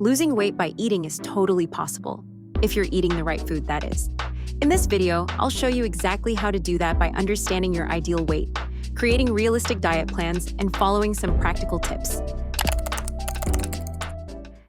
Losing weight by eating is totally possible, if you're eating the right food, that is. In this video, I'll show you exactly how to do that by understanding your ideal weight, creating realistic diet plans, and following some practical tips.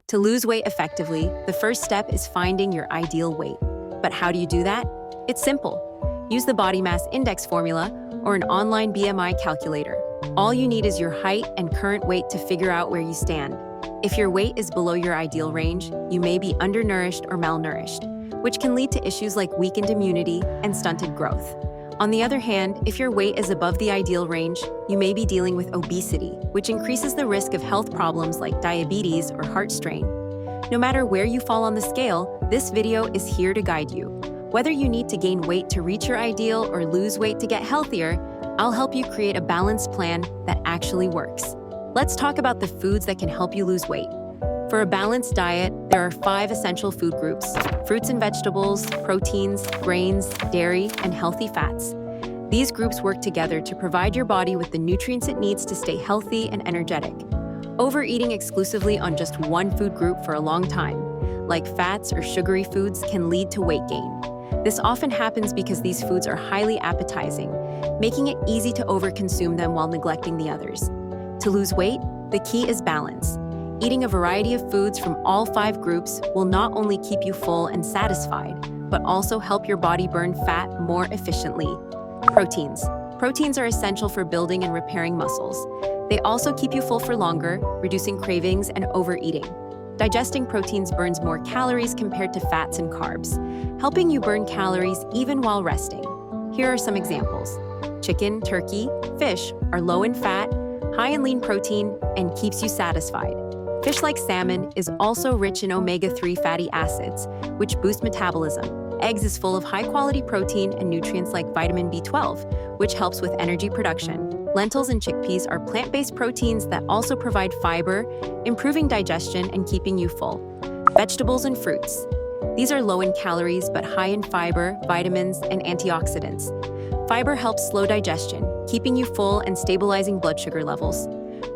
To lose weight effectively, the first step is finding your ideal weight. But how do you do that? It's simple. Use the body mass index formula or an online BMI calculator. All you need is your height and current weight to figure out where you stand. If your weight is below your ideal range, you may be undernourished or malnourished, which can lead to issues like weakened immunity and stunted growth. On the other hand, if your weight is above the ideal range, you may be dealing with obesity, which increases the risk of health problems like diabetes or heart strain. No matter where you fall on the scale, this video is here to guide you. Whether you need to gain weight to reach your ideal or lose weight to get healthier, I'll help you create a balanced plan that actually works. Let's talk about the foods that can help you lose weight. For a balanced diet, there are 5 essential food groups: fruits and vegetables, proteins, grains, dairy, and healthy fats. These groups work together to provide your body with the nutrients it needs to stay healthy and energetic. Overeating exclusively on just one food group for a long time, like fats or sugary foods, can lead to weight gain. This often happens because these foods are highly appetizing, making it easy to overconsume them while neglecting the others. To lose weight, the key is balance. Eating a variety of foods from all 5 groups will not only keep you full and satisfied, but also help your body burn fat more efficiently. Proteins. Proteins are essential for building and repairing muscles. They also keep you full for longer, reducing cravings and overeating. Digesting proteins burns more calories compared to fats and carbs, helping you burn calories even while resting. Here are some examples. Chicken, turkey, fish are low in fat, high in lean protein, and keeps you satisfied. Fish like salmon is also rich in omega-3 fatty acids, which boost metabolism. Eggs is full of high-quality protein and nutrients like vitamin B12, which helps with energy production. Lentils and chickpeas are plant-based proteins that also provide fiber, improving digestion and keeping you full. Vegetables and fruits. These are low in calories but high in fiber, vitamins, and antioxidants. Fiber helps slow digestion, keeping you full and stabilizing blood sugar levels.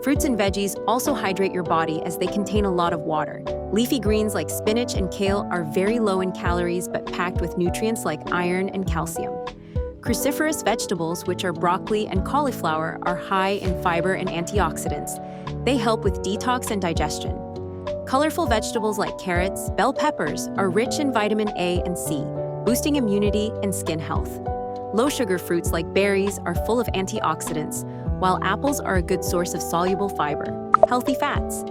Fruits and veggies also hydrate your body as they contain a lot of water. Leafy greens like spinach and kale are very low in calories but packed with nutrients like iron and calcium. Cruciferous vegetables, which are broccoli and cauliflower, are high in fiber and antioxidants. They help with detox and digestion. Colorful vegetables like carrots, bell peppers are rich in vitamin A and C, boosting immunity and skin health. Low-sugar fruits like berries are full of antioxidants, while apples are a good source of soluble fiber. Healthy fats.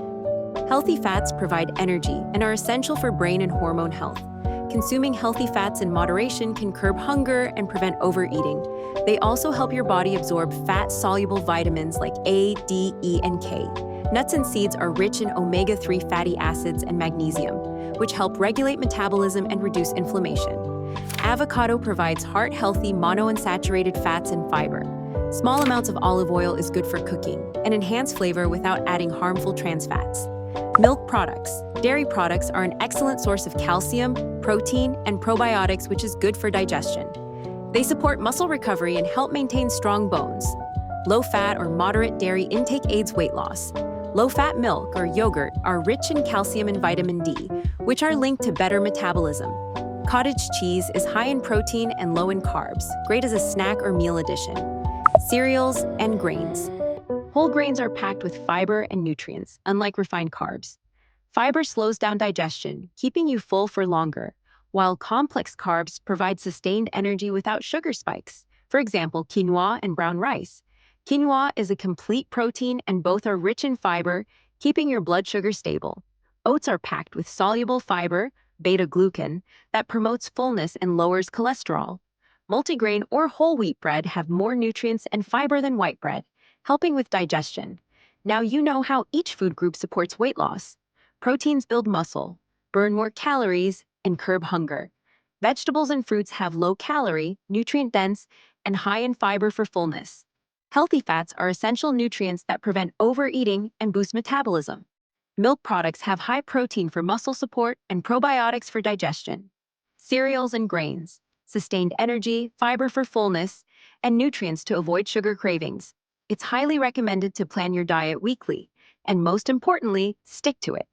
Healthy fats provide energy and are essential for brain and hormone health. Consuming healthy fats in moderation can curb hunger and prevent overeating. They also help your body absorb fat-soluble vitamins like A, D, E, and K. Nuts and seeds are rich in omega-3 fatty acids and magnesium, which help regulate metabolism and reduce inflammation. Avocado provides heart-healthy monounsaturated fats and fiber. Small amounts of olive oil is good for cooking and enhance flavor without adding harmful trans fats. Milk products. Dairy products are an excellent source of calcium, protein, and probiotics, which is good for digestion. They support muscle recovery and help maintain strong bones. Low-fat or moderate dairy intake aids weight loss. Low-fat milk or yogurt are rich in calcium and vitamin D, which are linked to better metabolism. Cottage cheese is high in protein and low in carbs, great as a snack or meal addition. Cereals and grains. Whole grains are packed with fiber and nutrients, unlike refined carbs. Fiber slows down digestion, keeping you full for longer, while complex carbs provide sustained energy without sugar spikes. For example, quinoa and brown rice. Quinoa is a complete protein and both are rich in fiber, keeping your blood sugar stable. Oats are packed with soluble fiber, beta-glucan, that promotes fullness and lowers cholesterol. Multigrain or whole wheat bread have more nutrients and fiber than white bread, helping with digestion. Now you know how each food group supports weight loss. Proteins build muscle, burn more calories, and curb hunger. Vegetables and fruits have low calorie, nutrient-dense, and high in fiber for fullness. Healthy fats are essential nutrients that prevent overeating and boost metabolism. Milk products have high protein for muscle support and probiotics for digestion. Cereals and grains. Sustained energy, fiber for fullness, and nutrients to avoid sugar cravings. It's highly recommended to plan your diet weekly, and most importantly, stick to it.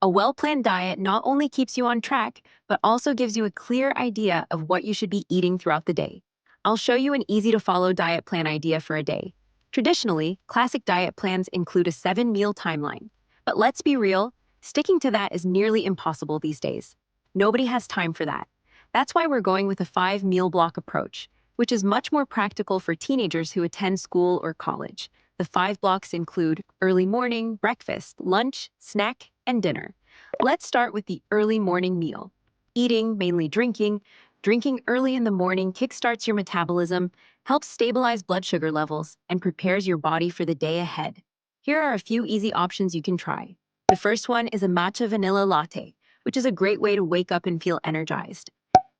A well-planned diet not only keeps you on track, but also gives you a clear idea of what you should be eating throughout the day. I'll show you an easy-to-follow diet plan idea for a day. Traditionally, classic diet plans include a 7-meal timeline. But let's be real, sticking to that is nearly impossible these days. Nobody has time for that. That's why we're going with a 5-meal block approach, which is much more practical for teenagers who attend school or college. The 5 blocks include early morning, breakfast, lunch, snack, and dinner. Let's start with the early morning meal. Eating, mainly drinking. Drinking early in the morning kickstarts your metabolism, helps stabilize blood sugar levels, and prepares your body for the day ahead. Here are a few easy options you can try. The first one is a matcha vanilla latte, which is a great way to wake up and feel energized.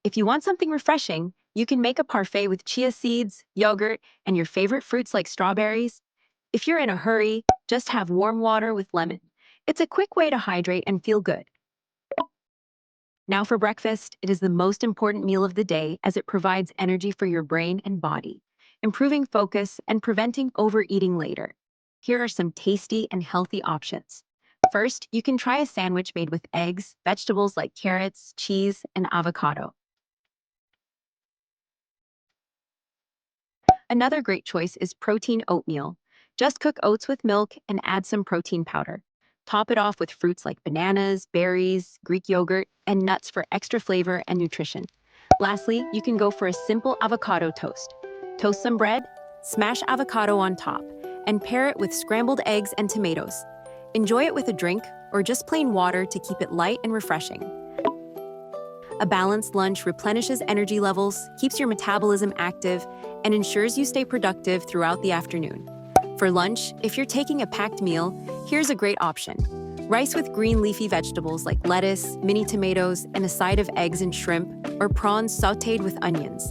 If you want something refreshing, you can make a parfait with chia seeds, yogurt, and your favorite fruits like strawberries. If you're in a hurry, just have warm water with lemon. It's a quick way to hydrate and feel good. Now for breakfast, it is the most important meal of the day as it provides energy for your brain and body, improving focus and preventing overeating later. Here are some tasty and healthy options. First, you can try a sandwich made with eggs, vegetables like carrots, cheese, and avocado. Another great choice is protein oatmeal. Just cook oats with milk and add some protein powder. Top it off with fruits like bananas, berries, Greek yogurt, and nuts for extra flavor and nutrition. Lastly, you can go for a simple avocado toast. Toast some bread, smash avocado on top, and pair it with scrambled eggs and tomatoes. Enjoy it with a drink or just plain water to keep it light and refreshing. A balanced lunch replenishes energy levels, keeps your metabolism active, and ensures you stay productive throughout the afternoon. For lunch, if you're taking a packed meal, here's a great option. Rice with green leafy vegetables like lettuce, mini tomatoes, and a side of eggs and shrimp, or prawns sautéed with onions.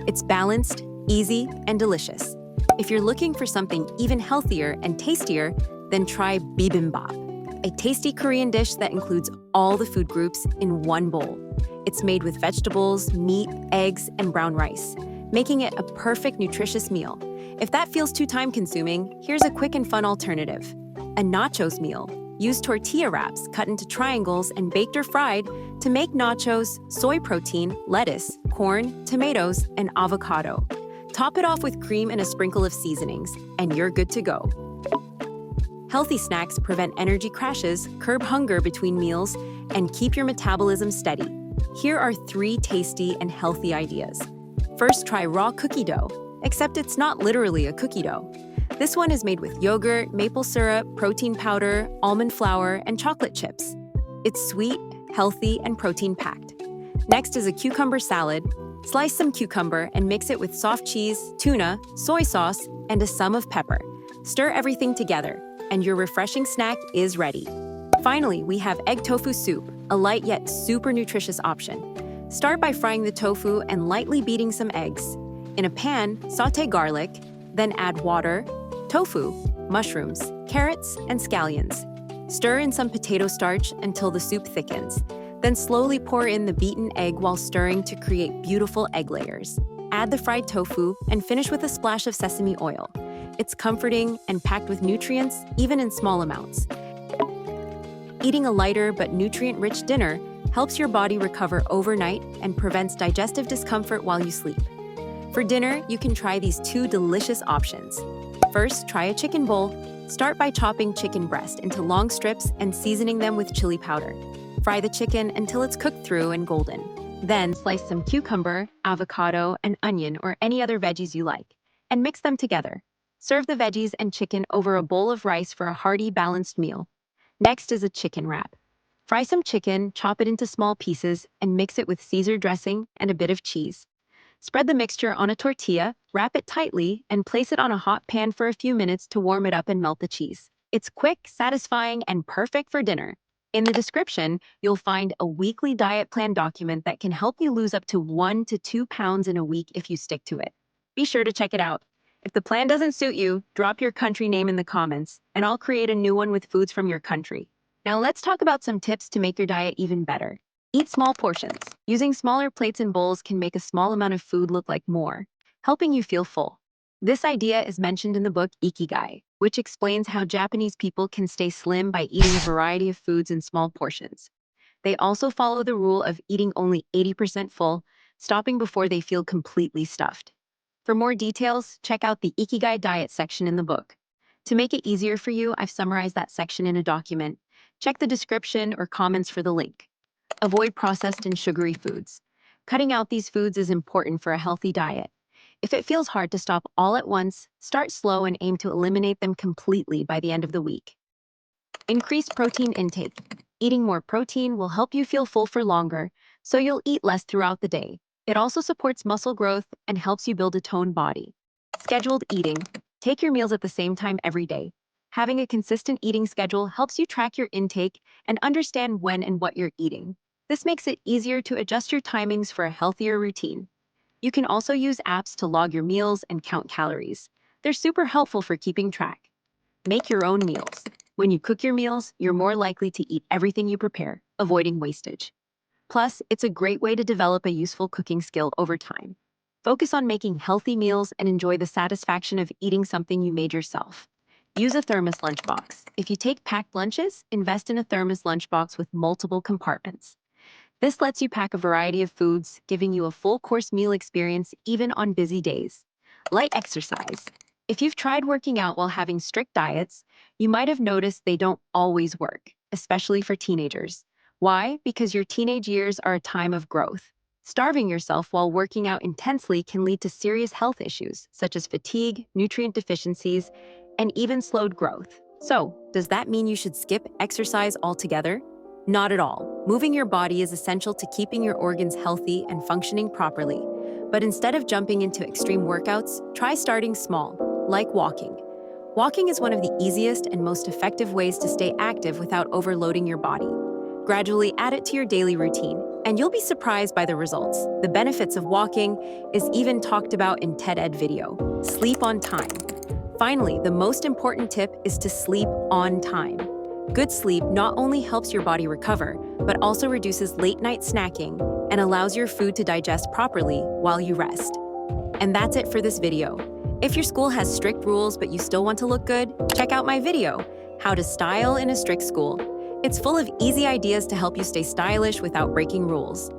It's balanced, easy, and delicious. If you're looking for something even healthier and tastier, then try bibimbap, a tasty Korean dish that includes all the food groups in one bowl. It's made with vegetables, meat, eggs, and brown rice, making it a perfect nutritious meal. If that feels too time-consuming, here's a quick and fun alternative. A nachos meal. Use tortilla wraps cut into triangles and baked or fried to make nachos, soy protein, lettuce, corn, tomatoes, and avocado. Top it off with cream and a sprinkle of seasonings, and you're good to go. Healthy snacks prevent energy crashes, curb hunger between meals, and keep your metabolism steady. Here are 3 tasty and healthy ideas. First, try raw cookie dough, except it's not literally a cookie dough. This one is made with yogurt, maple syrup, protein powder, almond flour, and chocolate chips. It's sweet, healthy, and protein-packed. Next is a cucumber salad. Slice some cucumber and mix it with soft cheese, tuna, soy sauce, and a sum of pepper. Stir everything together, and your refreshing snack is ready. Finally, we have egg tofu soup, a light yet super nutritious option. Start by frying the tofu and lightly beating some eggs. In a pan, sauté garlic, then add water, tofu, mushrooms, carrots, and scallions. Stir in some potato starch until the soup thickens. Then slowly pour in the beaten egg while stirring to create beautiful egg layers. Add the fried tofu and finish with a splash of sesame oil. It's comforting and packed with nutrients, even in small amounts. Eating a lighter but nutrient-rich dinner helps your body recover overnight and prevents digestive discomfort while you sleep. For dinner, you can try these 2 delicious options. First, try a chicken bowl. Start by chopping chicken breast into long strips and seasoning them with chili powder. Fry the chicken until it's cooked through and golden. Then slice some cucumber, avocado, and onion or any other veggies you like, and mix them together. Serve the veggies and chicken over a bowl of rice for a hearty, balanced meal. Next is a chicken wrap. Fry some chicken, chop it into small pieces, and mix it with Caesar dressing and a bit of cheese. Spread the mixture on a tortilla, wrap it tightly, and place it on a hot pan for a few minutes to warm it up and melt the cheese. It's quick, satisfying, and perfect for dinner. In the description, you'll find a weekly diet plan document that can help you lose up to 1 to 2 pounds in a week if you stick to it. Be sure to check it out. If the plan doesn't suit you, drop your country name in the comments, and I'll create a new one with foods from your country. Now let's talk about some tips to make your diet even better. Eat small portions. Using smaller plates and bowls can make a small amount of food look like more, helping you feel full. This idea is mentioned in the book Ikigai, which explains how Japanese people can stay slim by eating a variety of foods in small portions. They also follow the rule of eating only 80% full, stopping before they feel completely stuffed. For more details, check out the Ikigai diet section in the book. To make it easier for you, I've summarized that section in a document. Check the description or comments for the link. Avoid processed and sugary foods. Cutting out these foods is important for a healthy diet. If it feels hard to stop all at once, start slow and aim to eliminate them completely by the end of the week. Increase protein intake. Eating more protein will help you feel full for longer, so you'll eat less throughout the day. It also supports muscle growth and helps you build a toned body. Scheduled eating. Take your meals at the same time every day. Having a consistent eating schedule helps you track your intake and understand when and what you're eating. This makes it easier to adjust your timings for a healthier routine. You can also use apps to log your meals and count calories. They're super helpful for keeping track. Make your own meals. When you cook your meals, you're more likely to eat everything you prepare, avoiding wastage. Plus, it's a great way to develop a useful cooking skill over time. Focus on making healthy meals and enjoy the satisfaction of eating something you made yourself. Use a thermos lunchbox. If you take packed lunches, invest in a thermos lunchbox with multiple compartments. This lets you pack a variety of foods, giving you a full-course meal experience even on busy days. Light exercise. If you've tried working out while having strict diets, you might have noticed they don't always work, especially for teenagers. Why? Because your teenage years are a time of growth. Starving yourself while working out intensely can lead to serious health issues, such as fatigue, nutrient deficiencies, and even slowed growth. So, does that mean you should skip exercise altogether? Not at all. Moving your body is essential to keeping your organs healthy and functioning properly. But instead of jumping into extreme workouts, try starting small, like walking. Walking is one of the easiest and most effective ways to stay active without overloading your body. Gradually add it to your daily routine, and you'll be surprised by the results. The benefits of walking is even talked about in TED video. Sleep on time. Finally, the most important tip is to sleep on time. Good sleep not only helps your body recover, but also reduces late-night snacking and allows your food to digest properly while you rest. And that's it for this video. If your school has strict rules but you still want to look good, check out my video, How to Style in a Strict School. It's full of easy ideas to help you stay stylish without breaking rules.